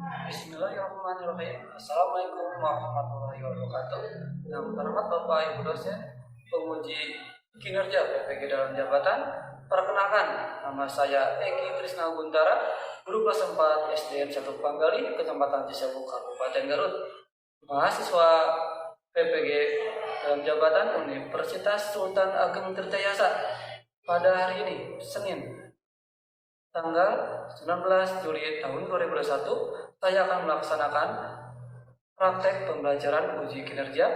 Bismillahirrahmanirrahim. Assalamualaikum warahmatullahi wabarakatuh. Yang terhormat Bapak Ibu dosen, penguji kinerja PPG dalam jabatan. Perkenalkan, nama saya Eki Trisna Guntara, guru kelas 4 SDN 1 Panggali, Kecamatan Cisewok, Kabupaten Garut. Mahasiswa PPG dalam jabatan Universitas Sultan Ageng Tirtayasa. Pada hari ini, Senin, tanggal 19 Juli tahun 2021, saya akan melaksanakan praktek pembelajaran uji kinerja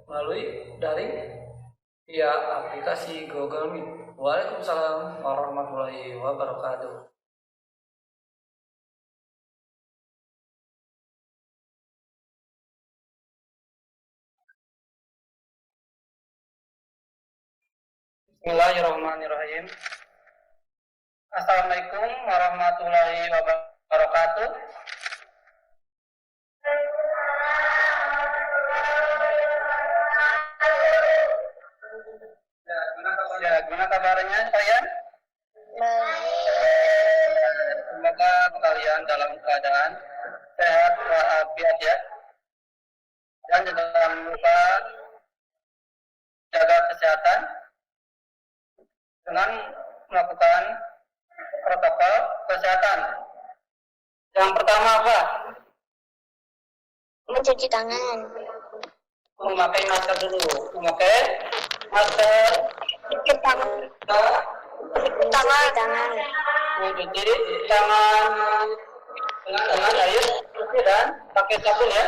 melalui daring via aplikasi Google Meet. Waalaikumsalam warahmatullahi wabarakatuh. Bismillahirrahmanirrahim. Assalamualaikum warahmatullahi wabarakatuh. Gimana kabarnya kalian? Semoga kalian dalam keadaan sehat walafiat ya. Dan jangan lupa jaga kesehatan dengan melakukan protokol kesehatan. Yang pertama apa? Mencuci tangan. Memakai masker dulu. Memakai masker. Cuci tangan. Cuci tangan. Mencuci tangan dengan air bersih dan pakai sabun ya.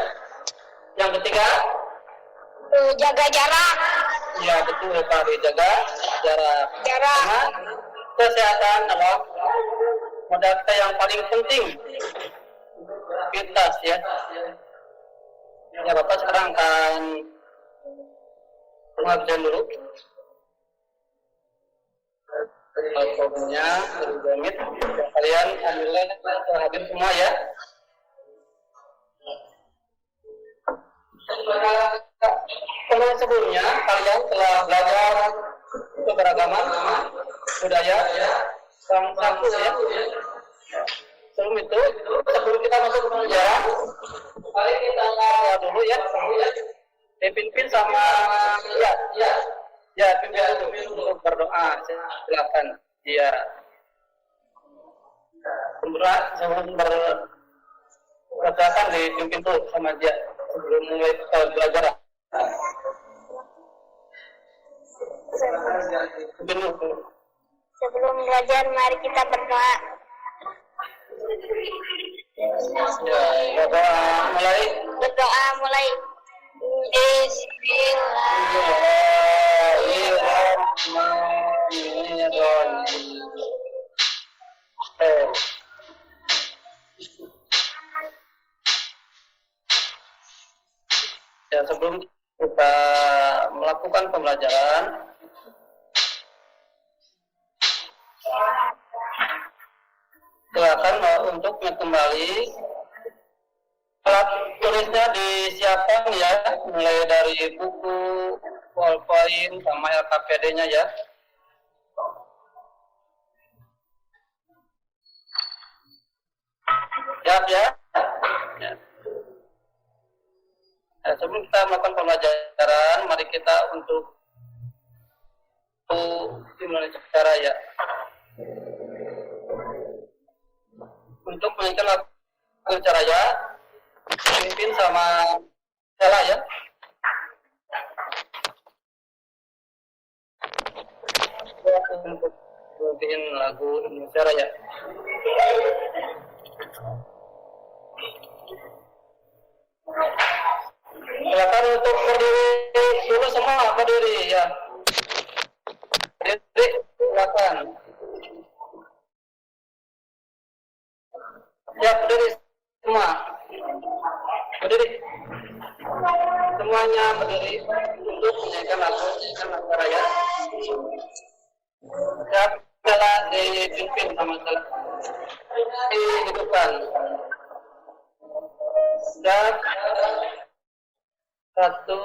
Yang ketiga, Jaga jarak. ya betul Pak, jaga jarak. Jarak. Karena kesehatan adalah modal kita yang paling penting. Pintas ya. Ya Bapak sekarang akan pengabdian dulu. Alkoholnya berdomit. Kalian ambilnya habis semua ya. Kalau sebelumnya kalian telah belajar keberagaman budaya bangsaku ya. Sebelum itu, sebelum kita masuk ke pelajaran, mari kita lihat dulu ya. Pimpin sama ya pimpin dulu untuk berdoa. Silakan. Ya. Sebelum berdoakan dipimpin tuh sama dia sebelum mulai pelajaran. Sebelum belajar, mari kita berdoa. Ya, mulai. Berdoa mulai. Bismillahirrahmanirrahim. Ya, sebelum kita melakukan pembelajaran, silakan untuk kembali alat tulisnya disiapkan ya, mulai dari buku, ballpoint sama LKPD-nya ya. Siap ya. Sebelum kita melakukan pembelajaran, mari kita untuk dimulai secara ya. Untuk menyanyikan lagu caraya, pimpin sama Sela ya. Untuk bikin lagu Indonesia Raya. Silakan untuk berdiri dulu semua, berdiri ya. Berdiri, silakan. Ya, berdiri semua. Berdiri. Semuanya berdiri untuk menyanyikan lagu Raya. Ya, telah dipimpin sama telah dihidupkan. Dan satu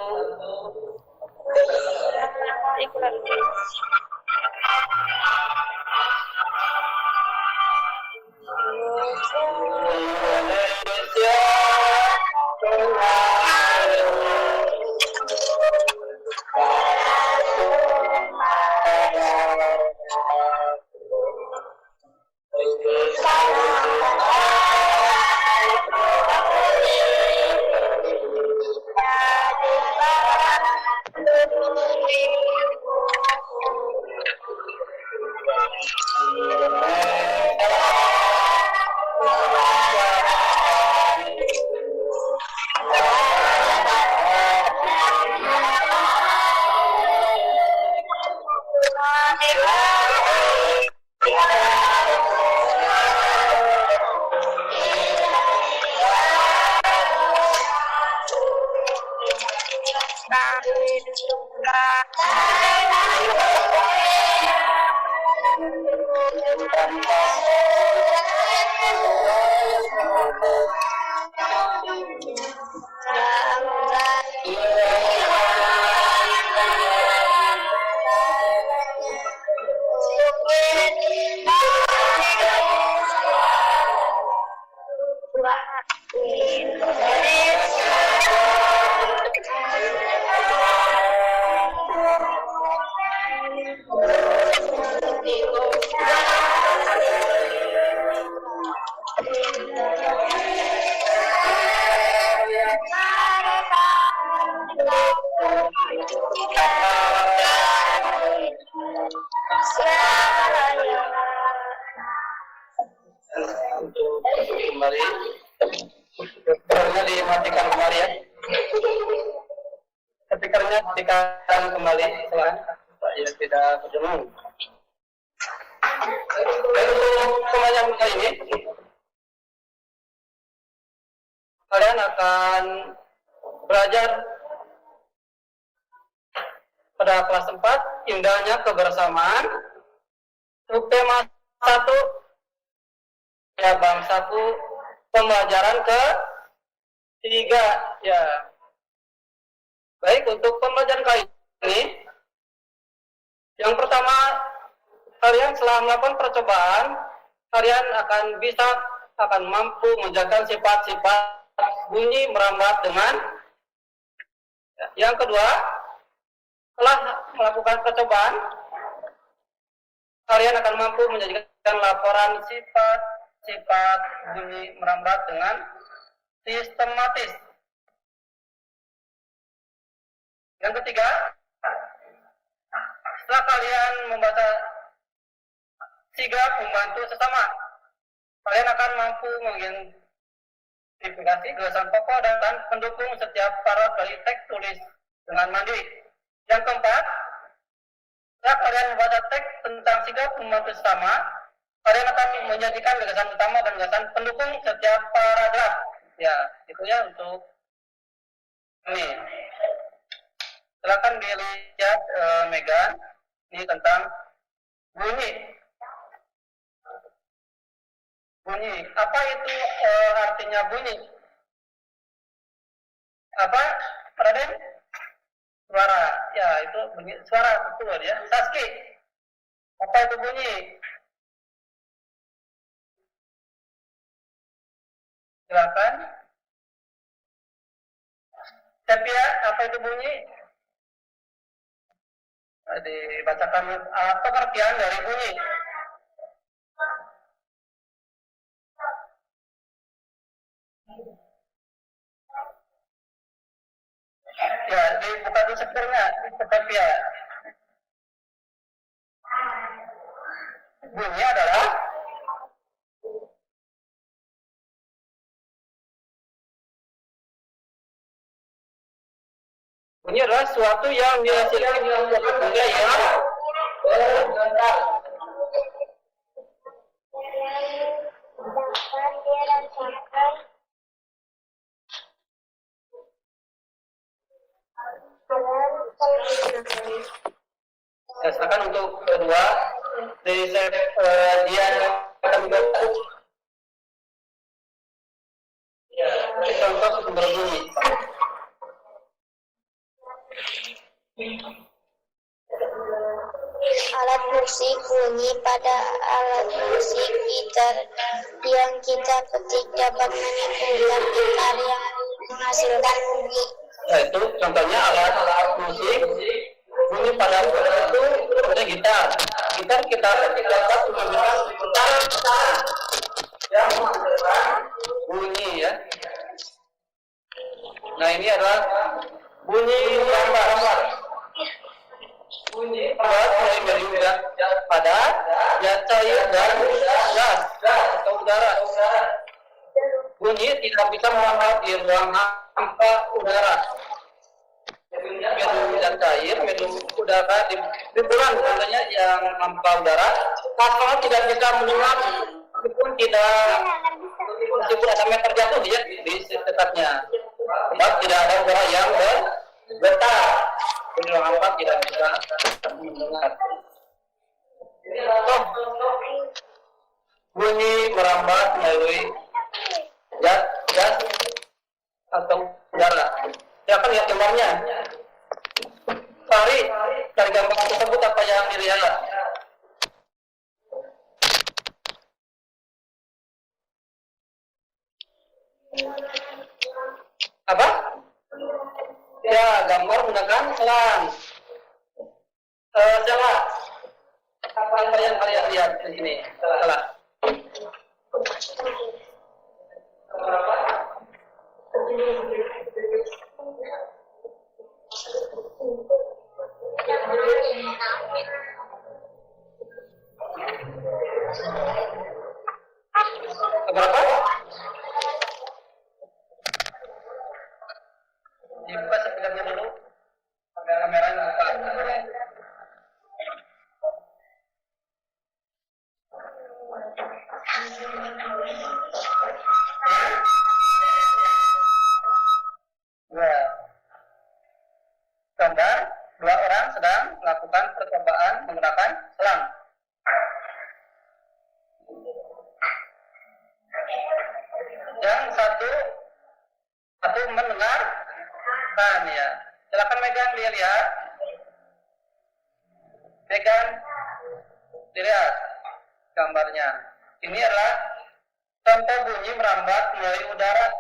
Untuk kembali, speakernya dimatikan kembali ya. Speakernya dimatikan kembali, silakan. Saya tidak berdengung. Untuk pembelajaran kali ini, kalian akan belajar pada kelas 4, indahnya kebersamaan. Untuk tema 1, ya bangsaku, pembelajaran ke-3 ya. Baik, untuk pembelajaran kali ini, yang pertama, kalian setelah melakukan percobaan, kalian akan mampu menjaga sifat-sifat bunyi merambat dengan. Yang kedua, setelah melakukan percobaan, kalian akan mampu menjadikan laporan sifat bunyi merambat dengan sistematis. Yang ketiga, setelah kalian membaca sigap membantu sesama, kalian akan mampu mengidentifikasi gagasan pokok dan pendukung setiap syarat dari teks tulis dengan mandiri. Yang keempat, setelah kalian membaca teks tentang sigap membantu sesama, kalian akan menjadikan gagasan utama dan gagasan pendukung setiap paragraf. Ya, itu ya untuk ini. Silakan dilihat Megan, ini tentang bunyi. Bunyi, apa itu artinya bunyi? Apa, Raden? Suara, ya itu bunyi suara, betul ya. Saski, apa itu bunyi? Silakan. Sepia, apa itu bunyi? Dibacakan pengertian dari bunyi. Ya, dibuka dulu sebenarnya, Sepia. Bunyi adalah suatu yang dihasilkan dengan suatu benda yang bergerak. Ya, silakan untuk kedua dari dia akan membantu. Ya, contoh sumber bunyi. Alat musik bunyi. Pada alat musik gitar yang kita ketik dapat menimbulkan gitar yang menghasilkan bunyi. Yaitu contohnya alat musik bunyi pada itu ada gitar. Gitar kita dapat menggunakan gitar yang menghasilkan bunyi ya. Nah ini adalah bunyi merambat. Bunyi merambat dari udara padat, gas cair dan gas atau udara. Bunyi tidak bisa merambat di ruang hampa udara. Medium dan cair, medium udara di bulan contohnya yang hampa udara, asal tidak bisa mendengar meskipun ada meter jatuh dia di dekatnya. Sebab tidak ada suara yang bergetar. bisa mendengar. Oh, bunyi merambat melalui gas atau udara. Silakan lihat gambarnya. Dari gambar tersebut apa yang dilihat? Apa? Ya, gambar menggunakan selang. Salah. Apa yang kalian lihat di sini? Salah. Berapa? Dibuka sebenarnya dulu. Kameranya buka. Nah, gambar dua orang sedang melakukan percobaan menggunakan selang. Yang satu mendengarkan ya. Silakan megang dilihat. Megang dilihat gambarnya. Ini adalah contoh bunyi merambat melalui udara.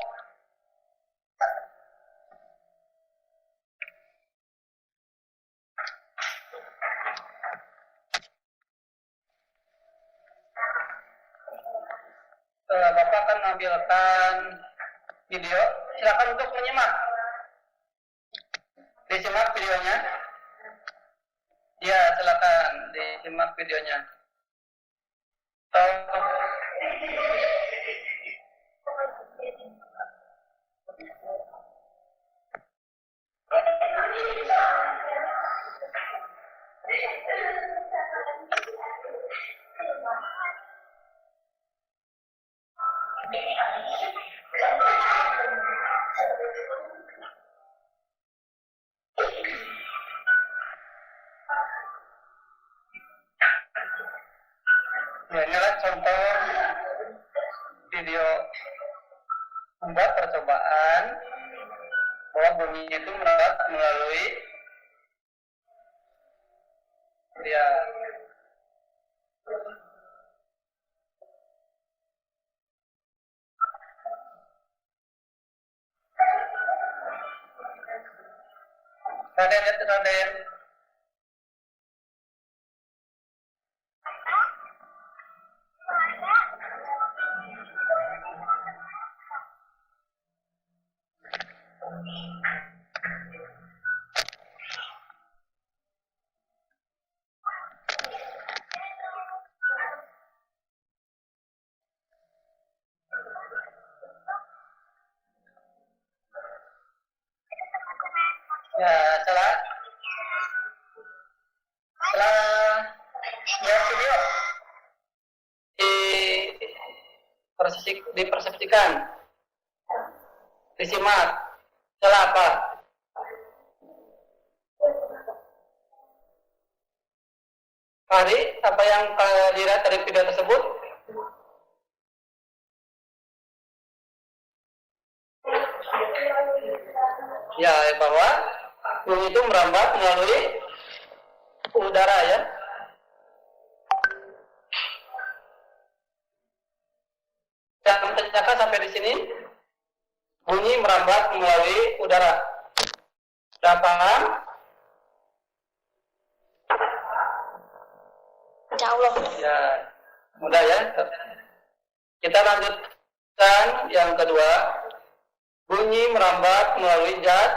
Bapak akan menampilkan video. Silakan untuk menyimak. Disimak videonya. Ya, silakan disimak videonya. Ya, inilah contoh video membuat percobaan bahwa bunyi itu merambat melalui dia. Raden. Ya, setelah lihat video dipersepsikan, disimak. Salah apa? Hari apa yang dilihat dari video tersebut? Ya, bahwa bunyi itu merambat melalui udara ya. Dan ternyata sampai di sini bunyi merambat melalui udara. Sudah paham? Insya Allah. Ya, mudah ya. Kita lanjutkan yang kedua. Bunyi merambat melalui zat.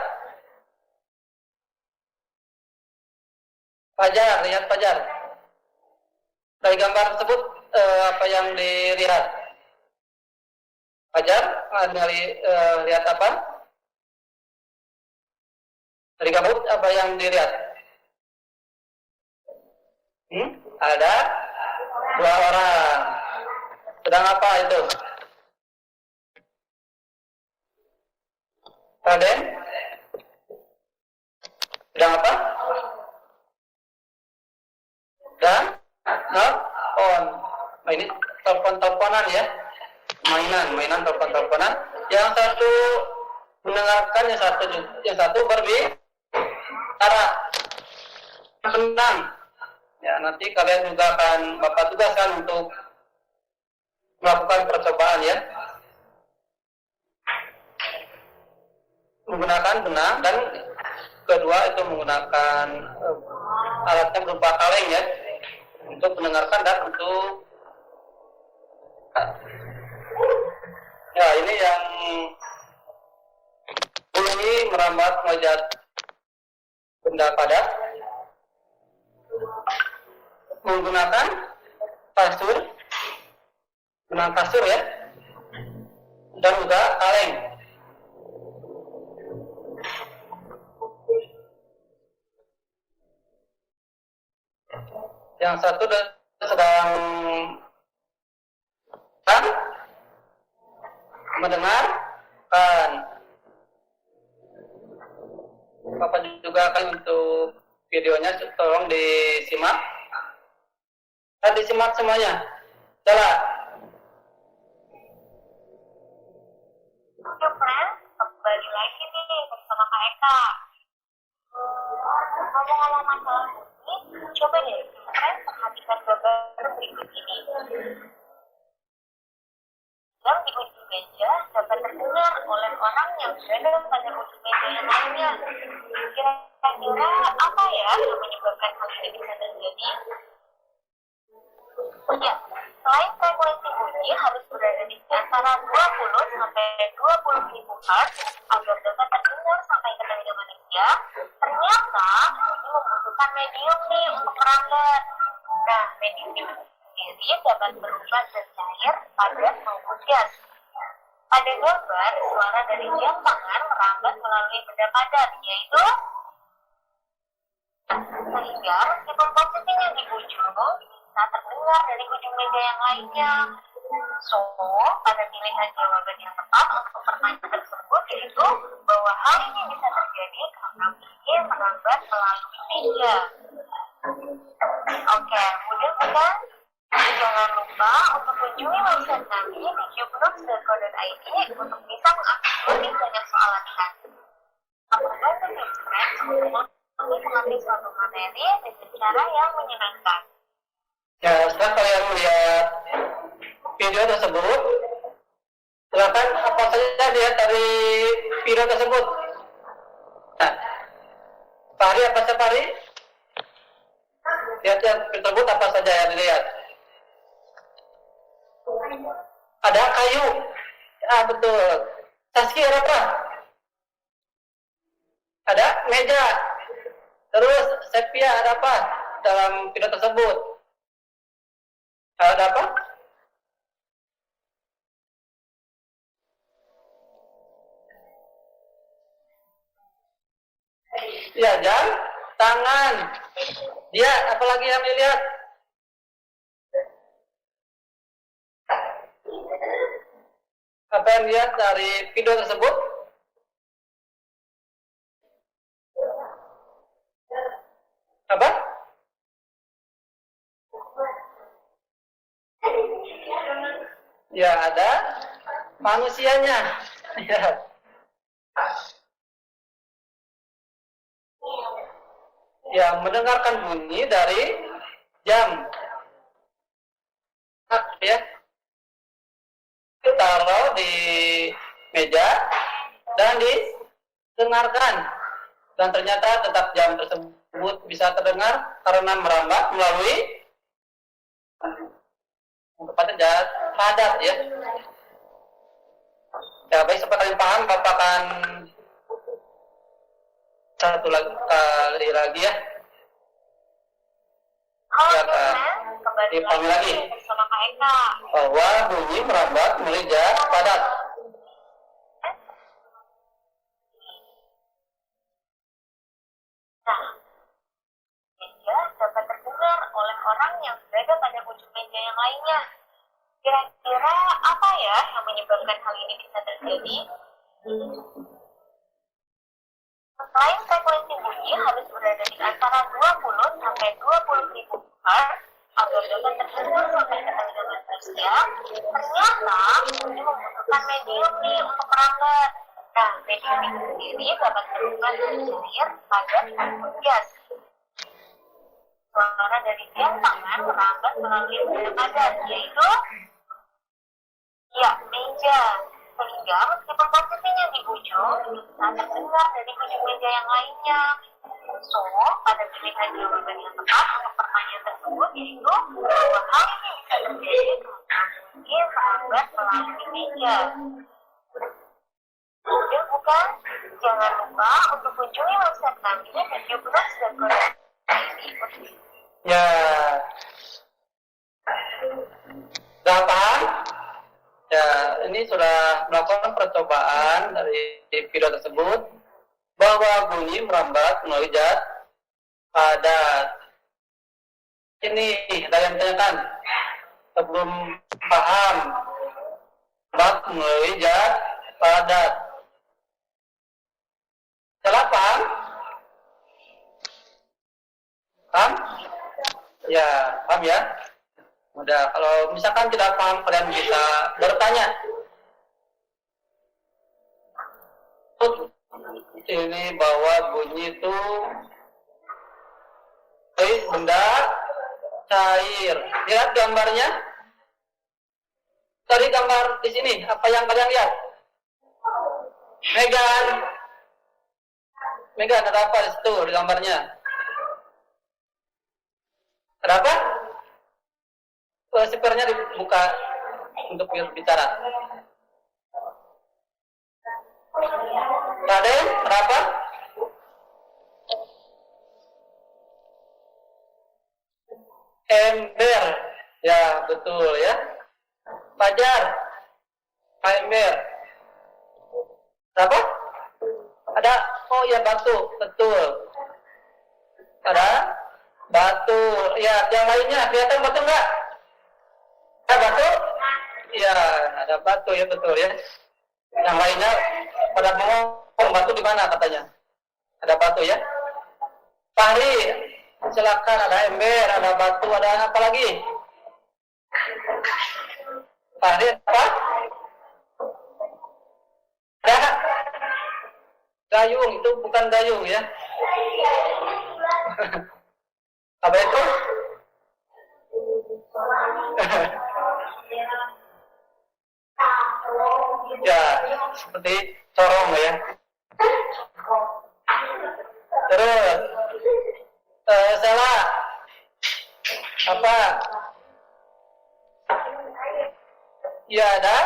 Fajar, lihat Fajar. Dari gambar tersebut apa yang dilihat? Fajar, lihat apa? Dari gambar apa yang dilihat? Ada dua orang. Sedang apa itu? Raden? Sedang apa? telepon-teleponan ya, mainan telepon-teleponan. Yang satu mendengarkan, yang satu berbicara, senang. Ya, nanti kalian juga akan Bapak tugaskan untuk melakukan percobaan ya, menggunakan benang, dan kedua itu menggunakan alatnya berupa kaleng ya, untuk mendengarkan dan untuk ya, ini yang bunyi merambat melihat benda padat menggunakan kasur, benang kasur ya, dan juga kaleng. Yang satu sedang mendengarkan. Bapak juga akan untuk videonya, tolong disimak dan disimak semuanya. Jalan. Oke, friends, kembali lagi nih bersama Kak Eka. Ngomong-ngomong masalah ini, coba deh, friends, perhatikan gambar berikut ini. Yang di ujung meja dapat terdengar oleh orang yang berada pada ujung meja yang lainnya. Kira-kira apa ya yang menyebabkan hal ini bisa terjadi? Ya, selain frekuensi bunyi harus berada di antara 20 sampai 20 ribu Hz agar dapat terdengar sampai ke telinga manusia, ternyata ini membutuhkan medium nih untuk merambat. Nah, medium ini sendiri dapat berubah dan cair, padat maupun gas. Pada gambar, suara dari jam tangan merambat melalui benda padat, yaitu sehingga meskipun posisinya di ujung, bisa terdengar dari ujung meja yang lainnya. So, pada pilihan jawaban yang tepat untuk pertanyaan tersebut yaitu bahwa hal ini bisa terjadi karena bunyi merambat melalui meja. Oke, mudah bukan? Jangan lupa untuk kunjungi website kami di cubenotes.co.id untuk bisa mengakses lebih banyak soal latihan. Apabila friends untuk mengambil suatu materi dengan cara yang menyenangkan. Ya, setelah kalian melihat video tersebut, silakan apa saja lihat dari video tersebut. Nah, Fahri, apa saja Fahri? Lihat yang tersebut apa saja yang dilihat? Ada kayu. Ah, betul. Saskia ada apa? Ada meja. Terus Sepia ada apa dalam video tersebut? Ada apa? Ya, jam tangan. Dia apalagi yang dilihat? Apa yang dilihat dari video tersebut? Apa? Ya, ada manusianya. Ya. Ya, mendengarkan bunyi dari jam. Ya. Taruh di meja dan didengarkan. Dan ternyata tetap jam tersebut bisa terdengar karena merambat melalui tempatnya padat ya. Ya, baik, supaya kalian paham, Bapak akan satu kali lagi ya. Ya, dipahami lagi bersama Kak Eka. bahwa bunyi merambat melalui jam padat. Nah, meja dapat terdengar oleh orang yang berada pada ujung meja yang lainnya. Kira-kira apa ya yang menyebabkan hal ini bisa terjadi? Selain frekuensi bunyi harus berada di antara 20 sampai 20 ribu Hz agar dapat terhubung sampai ke telinga manusia, ternyata ini membutuhkan medium nih untuk merambat. Nah, medium itu sendiri dapat berhubungan dengan cair, padat, maupun gas. Suara dari tiap tangan merambat melalui media padat, yaitu ya, meja. Sehingga meskipun posisinya di ujung, itu bisa terdengar dari ujung meja yang lainnya. So, pada pilihan jawaban yang tepat untuk pertanyaan tersebut yaitu bahwa hal ini bisa terjadi mungkin merambat melalui meja. Mudah bukan? Jangan lupa untuk kunjungi website kami videoblogs.com. Ya, sudah paham? Ya, ini sudah melakukan percobaan dari video tersebut bahwa bunyi merambat melalui zat padat. Ini ada yang tanyakan sebelum paham merambat melalui zat padat. Salah paham? Paham? Ya, paham ya? Udah, kalau misalkan tidak paham, kalian bisa bertanya. Ini bahwa bunyi itu benda cair. Lihat gambarnya. Tadi gambar di sini, apa yang kalian lihat? Megan, ada apa di situ di gambarnya? Ada apa? Speakernya dibuka untuk bicara. Raden, berapa? Ember, ya betul ya. Fajar, ember. Berapa? Ada, oh ya batu, betul. Ada batu, ya yang lainnya kelihatan batu enggak? Ada batu? Ya, ada batu ya betul ya. Yang lainnya pada ngomong batu di mana katanya? Ada batu ya. Fahri, silakan, ada ember, ada batu, ada apa lagi? Fahri apa? Ada gayung, itu bukan gayung ya. Apa itu? Ya, seperti corong ya. Terus salah apa? Ya, ada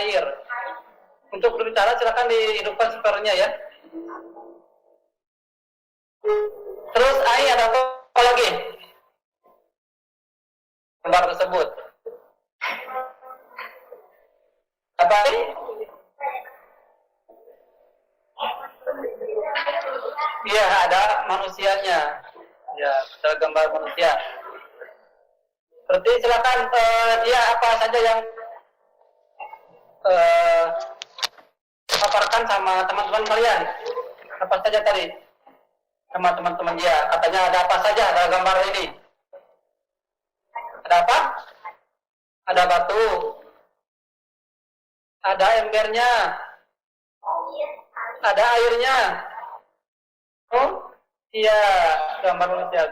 air. Untuk berbicara silakan dihidupkan speakernya ya. Terus air ada apa lagi? Gambar tersebut. Apa ini? Iya, ada manusianya. Ya, ada gambar manusia. Berarti silakan dia apa saja yang paparkan sama teman-teman kalian. Apa saja tadi? Sama teman-teman dia. Katanya ada apa saja dalam gambar ini? Ada apa? Ada batu. Ada embernya. Ada airnya. Oh, iya, gambar manusia.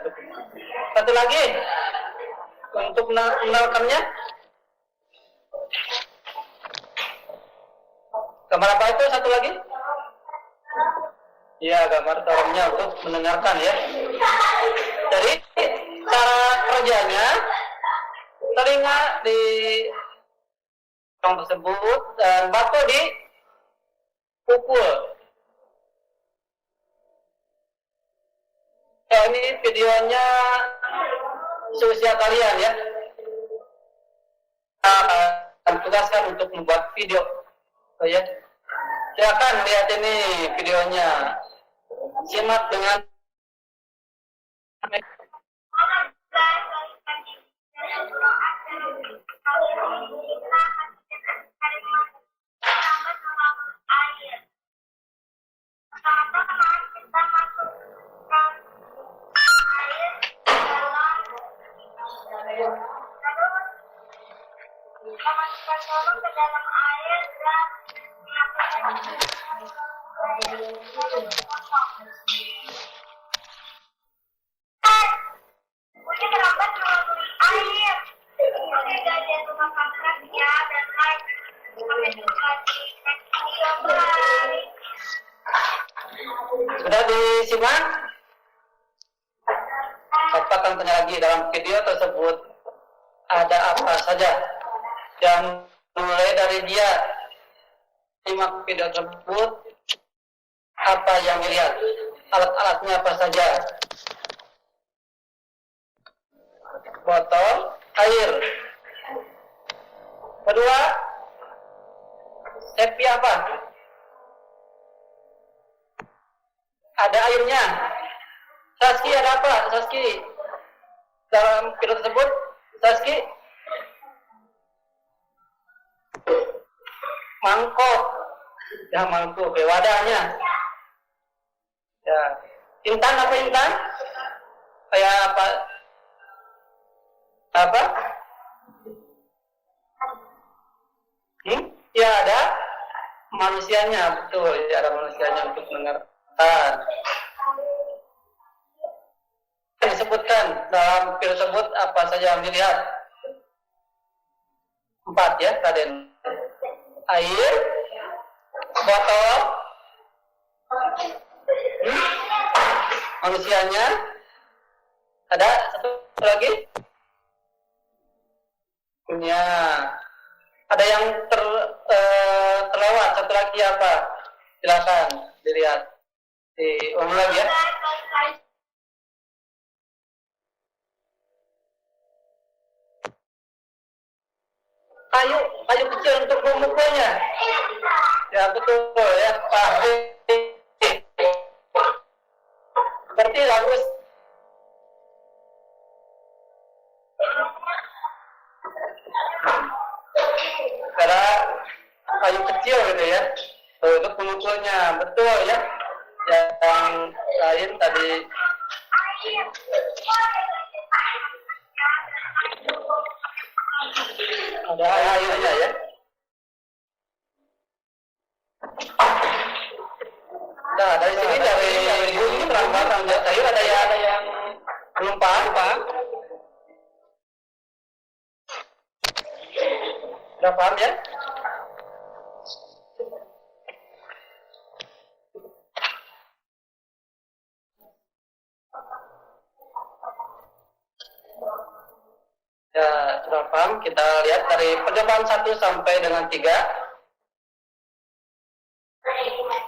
Satu lagi untuk mengenalkannya. Gambar apa itu satu lagi? Iya, gambar torongnya untuk mendengarkan ya. Jadi cara kerjanya telinga di tersebut dan batu di pukul. Ini videonya seusia kalian ya. Akan tugaskan untuk membuat video. Oh ya. Silakan lihat ini videonya. Simak dengan tolong ke dalam air dan Budi terlambat mengambil air. Budi gajah rumah kakaknya dan lain. Sampai jumpa di video lain. Sudah disimak? Bapak akan tanya lagi dalam video tersebut ada apa saja. Dan mulai dari dia simak video tersebut, apa yang dilihat, alat-alatnya apa saja. Botol air. Kedua, sepi apa? Ada airnya. Saski ada apa? Saski dalam video tersebut, Saski mangkok, ya mangkok, ya wadahnya. Ya, Intan apa Intan? Kayak apa? Apa? Ya ada manusianya, betul. Ya ada manusianya untuk mendengarkan. Disebutkan dalam video tersebut apa saja yang dilihat? 4 ya, Raden. Air, botol, manusianya, ada satu lagi? Ya, ada yang terlewat, satu lagi apa? Silakan dilihat. Diulang lagi ya. Kayu kecil untuk memukulnya. Ya betul ya Pak. Berarti bagus. Karena kayu kecil gitu ya. Untuk memukulnya betul ya. Yang lain tadi. Ada airnya ya. Nah dari sini dari bunyi terlambat air ada yang belum paham. Sudah paham ya? Ya, sudah paham. Kita lihat dari percobaan 1 sampai dengan 3.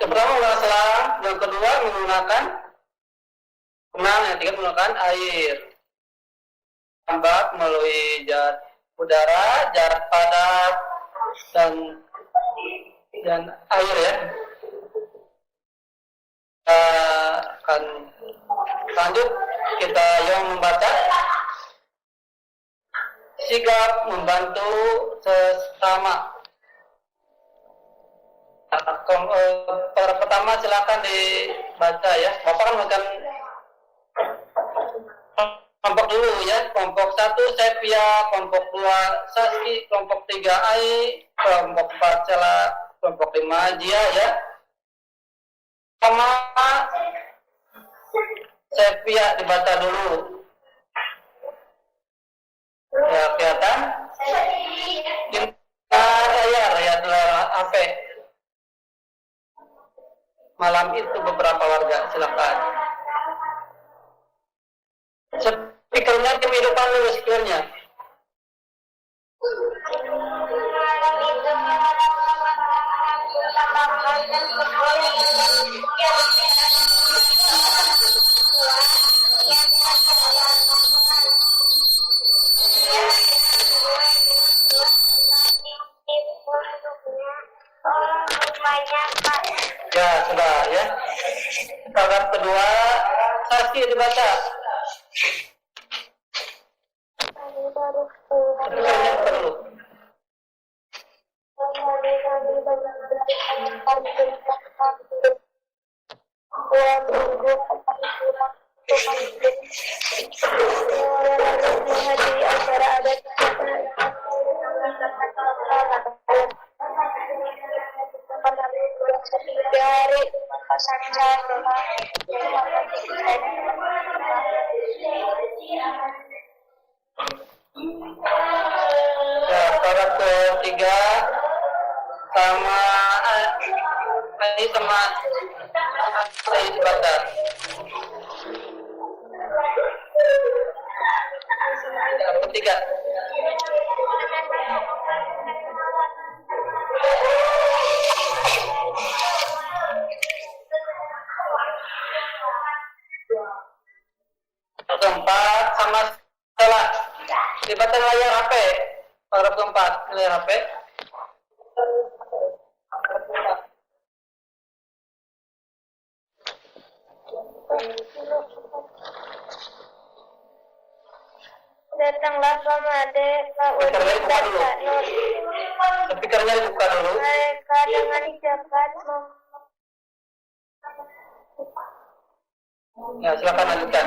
Yang pertama menggunakan selang, yang kedua menggunakan benang, yang ketiga menggunakan air. Tambah melalui udara, jarak padat, dan air ya. Kita akan lanjut, kita yang membaca. Sigap membantu sesama. Pertama silakan dibaca ya. Bapak kan makan kelompok dulu ya. Kelompok 1 Sepia, kelompok 2 Saski, kelompok 3 Ai, kelompok 4 Cela, kelompok 5 Jia ya. Sama Sepia dibaca dulu. Ya kelihatan di layar ya HP. Malam itu beberapa warga silakan. Speakernya dihidupkan dulu speakernya. Ya sudah ya. Paragraf kedua Saski dibaca. Yang perlu. Menghadiri acara adat dari pasangan Ya, para ketiga sama ini sama saya sebatas. Yang ketiga. Keempat sama setelah libatkan layar HP. Paragraf keempat layar HP. Datanglah Pamade, Pak Udin dan Kak Nur. Speakernya dibuka dulu. Mereka dengan cepat Ya, silakan lanjutkan.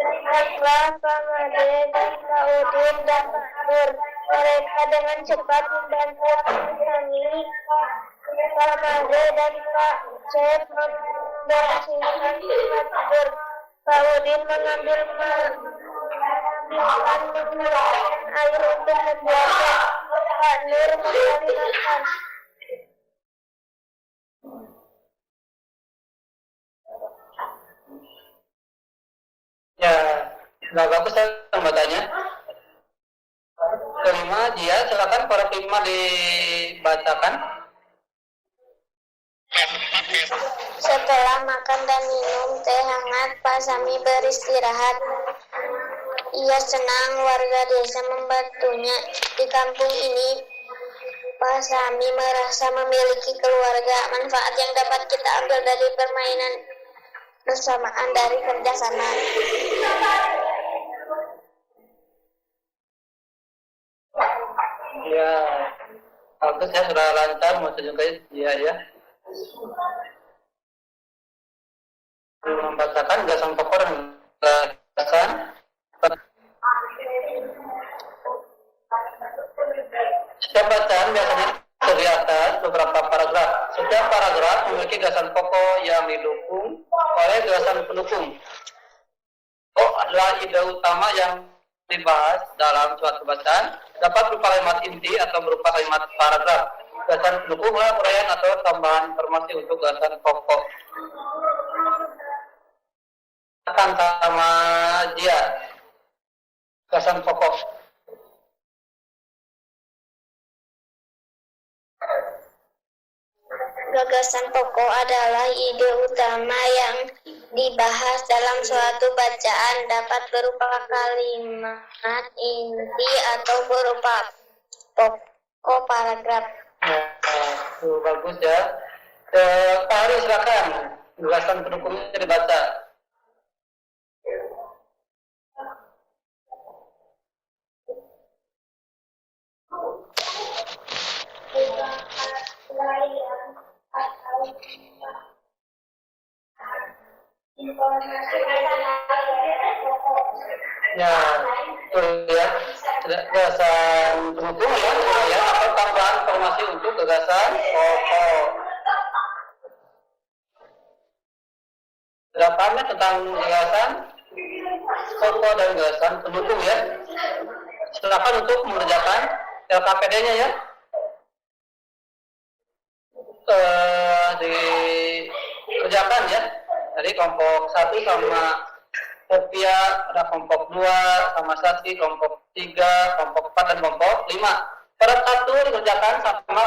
Lihatlah Pamade dan Pak Udin dan Kak Nur. Mereka dengan cepat membantu kami. Pamade dan Pak Cep membersihkan tempat tidur. Pak Udin mengambil air untuk menjaga. Kak Nur memberi makan. Ya, nggak bagus saya pembacaannya. Kelima, Jia, silakan para kelima dibacakan. Setelah makan dan minum teh hangat, Pak Sami beristirahat. Ia senang warga desa membantunya. Di kampung ini, Pak Sami merasa memiliki keluarga. Manfaat yang dapat kita ambil dari permainan bersamaan dari kerja sana. Ya, bagus ya, sudah lancar mau tunjukkan ya. Membacakan gagasan pokok dan gagasan. Setiap bacaan biasanya terdiri atas beberapa paragraf. Setiap paragraf memiliki gagasan pokok yang didukung oleh gagasan pendukung. Pokok adalah ide utama yang dibahas dalam suatu bacaan, dapat berupa kalimat inti atau berupa kalimat paragraf. Gagasan pendukung adalah uraian atau tambahan informasi untuk gagasan pokok. Akan sama dia gagasan pokok. Gagasan pokok adalah ide utama yang dibahas dalam suatu bacaan, dapat berupa kalimat inti atau berupa pokok paragraf. Nah, bagus ya. Pak Hari silakan gagasan pendukungnya dibaca. Ya, ya. Gagasan pendukung ya, uraian atau tambahan informasi untuk gagasan pokok. Delapannya tentang gagasan pokok dan gagasan pendukung ya. Silakan untuk mengerjakan LKPD-nya ya. Dikerjakan ya. Jadi kelompok 1 sama Sofia, ada kelompok 2 sama Sati, kelompok 3, kelompok 4 dan kelompok 5. Pada 1 dikerjakan sama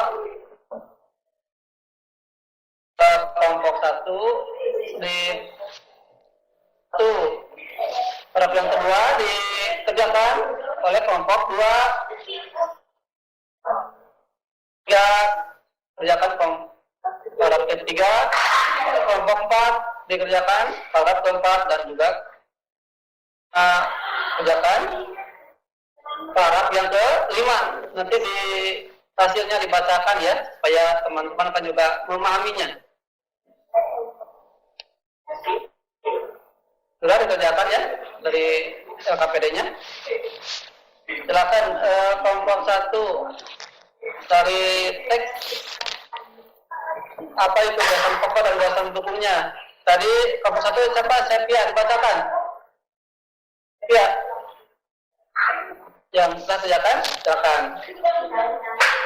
kelompok 1 di 1. Pada yang kedua dikerjakan oleh kelompok 2. Ya, kerjakan paragraf ketiga, kelompok 4 dikerjakan paragraf keempat dan juga kerjakan paragraf yang ke-5. Nanti hasilnya dibacakan ya, supaya teman-teman kan juga memahaminya. Sudah dikerjakan ya dari LKPD-nya. Silakan kelompok 1 dari teks apa itu gasan pokok dan gasan pendukungnya. Tadi kelompok 1 siapa? Sepia, dibacakan. Sepia. Yang sudah kerjakan, silakan.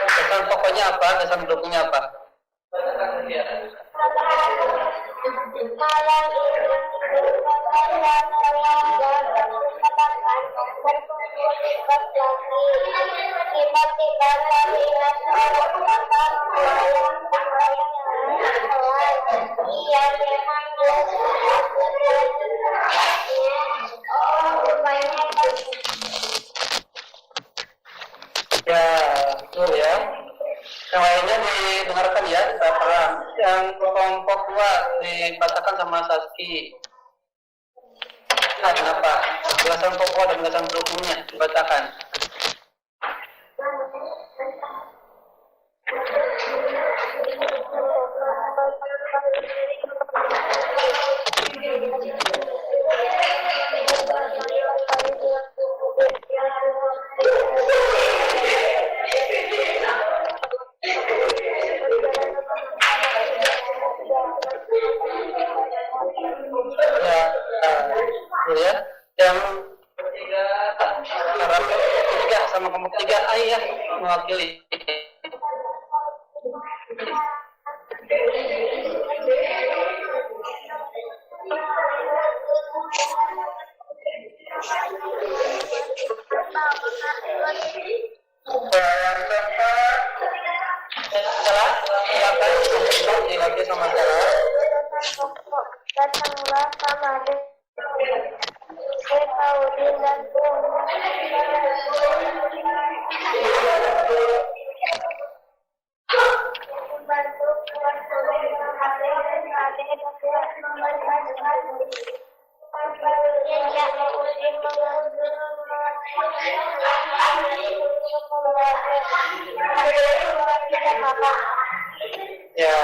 Gasan pokoknya apa? Gasan pendukungnya apa? Ya, betul ya. Yang lainnya didengarkan ya, saya paham. Yang kelompok 2 dibacakan sama Saski. Nah, kenapa? Gasan pokok dan gasan pendukungnya dibacakan. Ya, yang ketiga sama kelompok 3 ayah mewakili. Yang keempat salah, silakan dilagi sama salah. Datanglah sama Sekaudin dan Ya,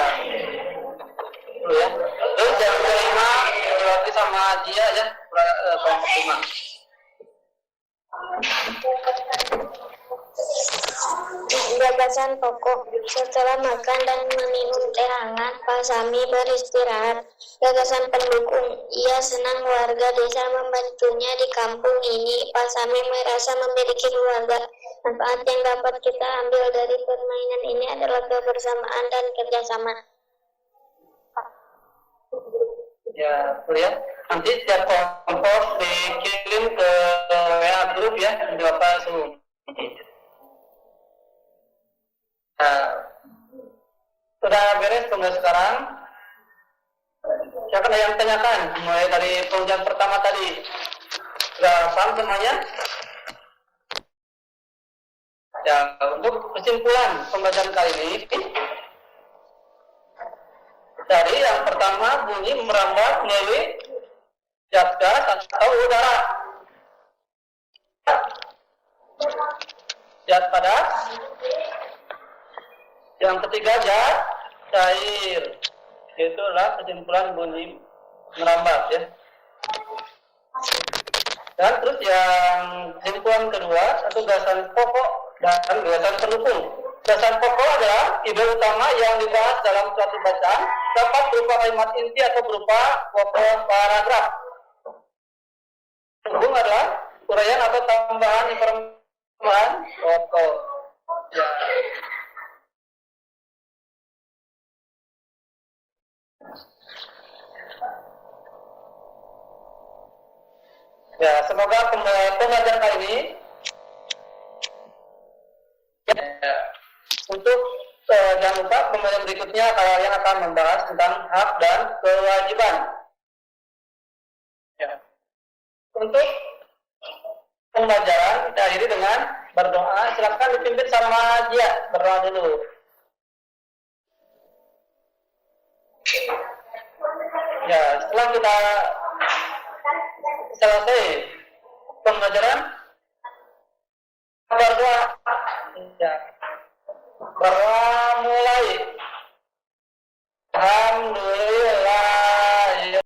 dulu ya. Terus yang kelima berarti sama dia ya, kelompok 5. Gagasan pokok. Setelah makan dan meminum teh hangat, Pak Sami beristirahat. Gagasan pendukung. Ia senang warga desa membantunya di kampung ini. Pak Sami merasa memiliki keluarga. Manfaat yang dapat kita ambil dari permainan ini adalah kebersamaan dan kerjasama. Ya, betul ya. Nanti setiap kelompok dikirim ke WA grup ya, di Bapak Zoom. Nah, sudah beres tugas sekarang. Silakan ada yang tanyakan mulai dari pengujian pertama tadi. Sudah paham semuanya? Ya, untuk kesimpulan pembelajaran kali ini, dari yang pertama bunyi merambat melalui zat gas atau udara. Zat padat. Yang ketiga zat cair. Itulah kesimpulan bunyi merambat ya. Dan terus yang kesimpulan kedua satu gasan pokok dan gasan pendukung. Gasan pokok adalah ide utama yang dibahas dalam suatu bacaan dapat berupa kalimat inti atau berupa pokok paragraf. Pendukung adalah uraian atau tambahan informasi pokok. Ya. Ya, semoga pembelajaran kali ini ya, untuk jangan lupa pembelajaran berikutnya kalian akan membahas tentang hak dan kewajiban. Ya. Untuk pembelajaran kita akhiri dengan berdoa. Silakan dipimpin sama dia, berdoa dulu. Ya, setelah kita selesai pembelajaran berdoa. Ya. Berdoa mulai. Alhamdulillah.